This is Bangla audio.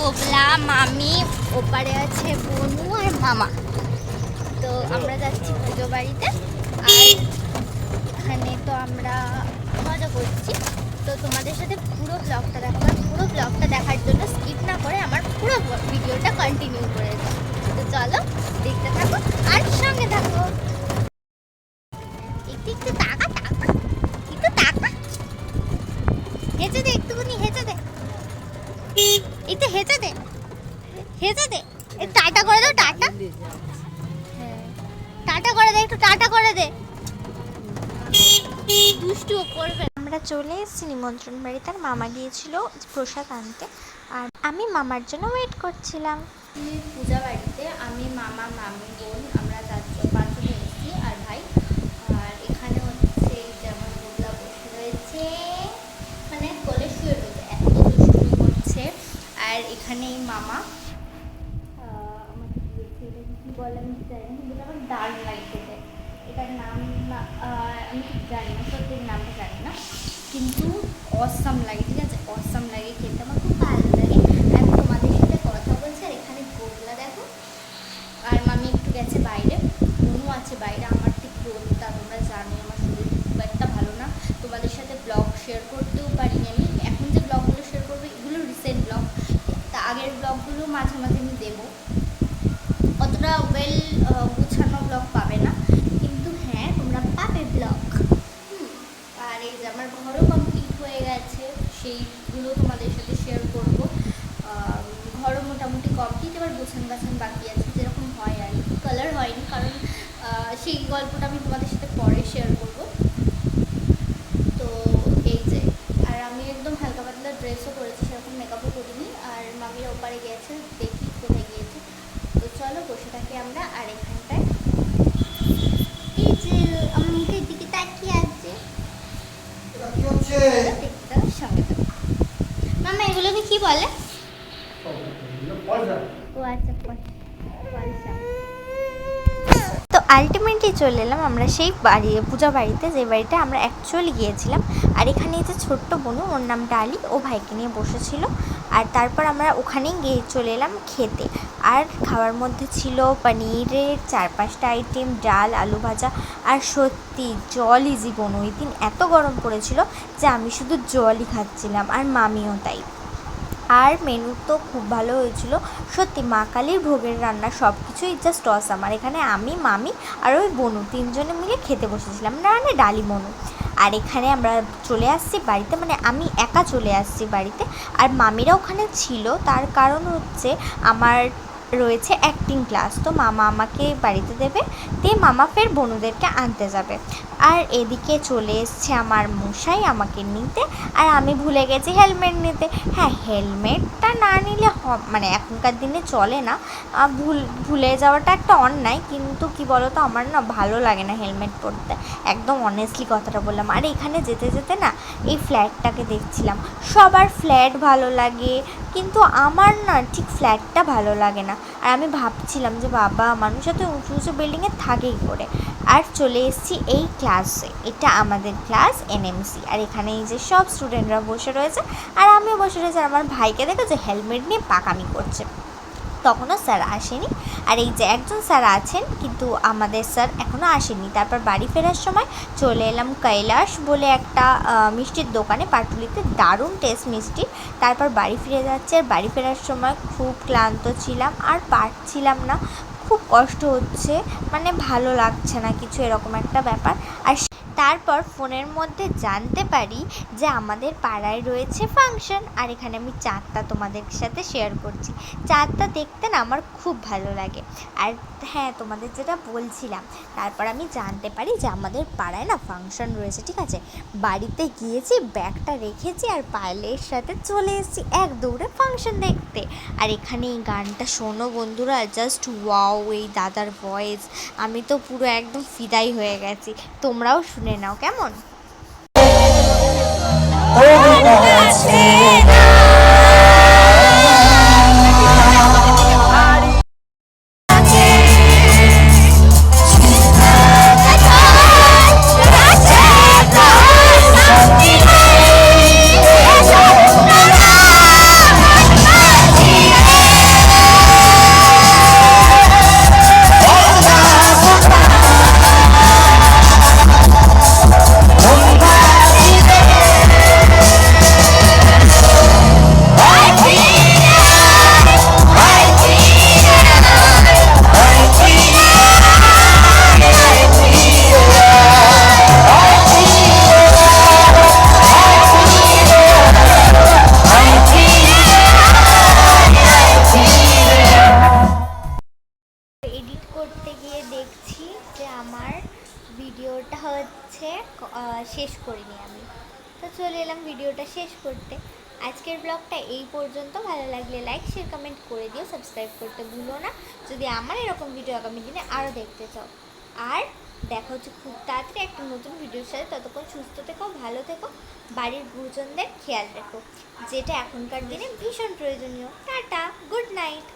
গোবলা, মামি, ওপারে আছে বনু আর মামা। তো আমরা যাচ্ছি পুজো বাড়িতে, আর এখানে তো আমরা মজা করছি। তো তোমাদের সাথে পুরো ব্লগটা দেখাবো, পুরো ব্লগটা দেখার জন্য স্কিপ না করে আমার পুরো ভিডিওটা কন্টিনিউ করে দাও। তো চলো দেখতে থাকো আর সঙ্গে থাকো। একটু একটু টাকা টাকা, একটু টাকা হেঁচে দে, একটুখানি হেঁচে দে, একটু হেঁচে দে, হেঁচে দে, একটু টাটা করে দাও, টাটা। হ্যাঁ টাটা করে দে, একটু টাটা করে দে, দুষ্টু করবে। আমরা চলে এসেছি নিমন্ত্রণ বাড়িতে, আর মামা গিয়েছিল প্রসাদ আনতে, আর আমি মামার জন্য ওয়েট করছিলাম। পূজা বাড়িতে আমি, মামা, মামি, বোন, আমরা 4-5 জন এসেছি, আর ভাই। আর এখানে হচ্ছে যেমন গোবলা বসে রয়েছে, মানে কোলে শুয়ে রয়েছে, এত দুষ্টুমি করছে। আর এখানে মামা আমাকে দিয়েছে, এটা কি বলে আমি জানি না, কিন্তু আমার দারুণ লাগছে। এটার নাম আমি ঠিক জানি না, সত্যির নামটা জানি না, কিন্তু অসাম লাগে, ঠিক আছে, অসাম লাগে খেতে, আমার খুব ভালো লাগে। আমি তোমাদের সাথে কথা বলছি, আর এখানে গোবলা দেখো, আর মামি একটু গেছে বাইরে, বনু আছে বাইরে। আমার ঠিক রোদটা তোমরা জানো, আমার শরীর খুব একটা ভালো না, তোমাদের সাথে ব্লগ শেয়ার করতেও পারিনি আমি। এখন যে ব্লগগুলো শেয়ার করবো এগুলো রিসেন্ট ব্লগ, তা আগের ব্লগগুলো মাঝে মাঝে আমি দেবো, অতটা ওয়েল গুছানো ব্লগ পাবে না, কিন্তু হ্যাঁ তোমরা পাবে ব্লগ। আর এই যে আমার ঘরও কমপ্লিট হয়ে গেছে, সেইগুলো তোমাদের সাথে শেয়ার করব। ঘরও মোটামুটি কমপ্লিট, এবার গোছান গাছান বাকি আছে, যেরকম হয় আর কি, কালার হয়নি, কারণ সেই গল্পটা আমি তোমাদের সাথে পরে শেয়ার করব। তো এই যে, আর আমি একদম হালকা পাতলা ড্রেসও করেছি, সেরকম মেকআপও করিনি। আর মামির ওপারে গিয়েছে, দেখি কোথায় গিয়েছে। তো চলো বসে থাকি আমরা। আর এখানটায় এই যে আমার মুখের দিকে তাকিয়ে আছে, মামা এগুলোকে কি বলে? ও আচ্ছা, পয়সা। তো আলটিমেটলি চলে এলাম আমরা সেই পূজা বাড়িতে, যে বাড়িতে আমরা অ্যাকচুয়ালি গিয়েছিলাম। আর এখানে যে ছোট্ট বোনু, ওর নামটা আলি, ও ভাইকে নিয়ে বসেছিল। আর তারপর আমরা ওখানেই গিয়ে চলে এলাম খেতে। আর খাওয়ার মধ্যে ছিল পনিরের 4-5টা আইটেম, ডাল, আলু ভাজা, আর সত্যি জল ইজি বোনু, ওই দিন এত গরম পড়েছিল যে আমি শুধু জলই খাচ্ছিলাম, আর মামিও তাই। আর মেনু তো খুব ভালো হয়েছিল সত্যি, মা কালীর ভোগের রান্না সব কিছুই জাস্ট অসাম। আর এখানে আমি, মামি আর ওই বনু 3 জনে মিলে খেতে বসেছিলাম, না মানে ডালি বনু। আর এখানে আমরা চলে আসছি বাড়িতে, মানে আমি একা চলে আসছি বাড়িতে, আর মামিরা ওখানে ছিল। তার কারণ হচ্ছে আমার রয়েছে অ্যাক্টিং ক্লাস, তো মামা আমাকে বাড়িতে দেবে, দিয়ে মামা ফের বনুদেরকে আনতে যাবে। আর এদিকে চলে এসছে আমার মশাই আমাকে নিতে, আর আমি ভুলে গেছি হেলমেট নিতে। হ্যাঁ, হেলমেটটা না নিলে মানে এখনকার দিনে চলে না, ভুলে যাওয়াটা একটা অন্যায়, কিন্তু কি বলো তো, আমার না ভালো লাগে না হেলমেট পরতে, একদম অনেস্টলি কথাটা বললাম। আর এখানে যেতে যেতে না এই ফ্ল্যাটটাকে দেখছিলাম, সবার ফ্ল্যাট ভালো লাগে, কিন্তু আমার না ঠিক ফ্ল্যাটটা ভালো লাগে না। আর আমি ভাবছিলাম যে বাবা, মানুষ এত উঁচু উঁচু বিল্ডিংয়ে থাকেই করে। আর চলে এসেছি এই ক্লাসে, এটা আমাদের ক্লাস এনএমসি। আর এখানে এই যে সব স্টুডেন্টরা বসে রয়েছে, আর আমিও বসে রয়েছি। আর আমার ভাইকে দেখো যে হেলমেট নিয়ে পাকামি করছে, তখনও স্যার আসেনি। আর এই যে একজন স্যার আছেন, কিন্তু আমাদের স্যার এখনও আসেনি। তারপর বাড়ি ফেরার সময় চলে এলাম কৈলাস বলে একটা মিষ্টির দোকানে, পাটুলিতে, দারুণ টেস্ট মিষ্টি। তারপর বাড়ি ফিরে যাচ্ছে, আর বাড়ি ফেরার সময় খুব ক্লান্ত ছিলাম, আর পারছিলাম না, খুব কষ্ট হচ্ছে, মানে ভালো লাগছে না কিছু, এরকম একটা ব্যাপার। আর তারপর ফোনের মধ্যে জানতে পারি যে আমাদের পাড়ায় রয়েছে ফাংশন, আর এখানে আমি চাঁদটা তোমাদের সাথে শেয়ার করছি। চাঁদটা দেখতে না আমার খুব ভালো লাগে। আর হ্যাঁ, তোমাদের যেটা বলছিলাম, তারপর আমি জানতে পারি যে আমাদের পাড়ায় না ফাংশন রয়েছে, ঠিক আছে। বাড়িতে গিয়েছি, ব্যাগটা রেখেছি, আর পায়েলের সাথে চলে এসেছি এক দৌড়ে ফাংশন দেখতে। আর এখানে এই গানটা শোনো বন্ধুরা, জাস্ট ওয়াও, এই দাদার ভয়েস, আমি তো পুরো একদম ফিদাই হয়ে গেছি। তোমরাও শুনে নাও কেমন। ভিডিওটা শেষ করতে। আজকের ব্লগটা এই পর্যন্ত। ভালো লাগলে লাইক শেয়ার কমেন্ট করে দিও, সাবস্ক্রাইব করতে ভুলো না যদি আমার এরকম ভিডিও আগামী দিনে আরও দেখতে চাও। আর দেখা হচ্ছে খুব তাড়াতাড়ি একটা নতুন ভিডিওর সাথে। ততক্ষণ সুস্থ থেকো, ভালো থেকো, বাড়ির গুরুজনদের খেয়াল রেখো, যেটা এখনকার দিনে ভীষণ প্রয়োজনীয়। Tata, good night.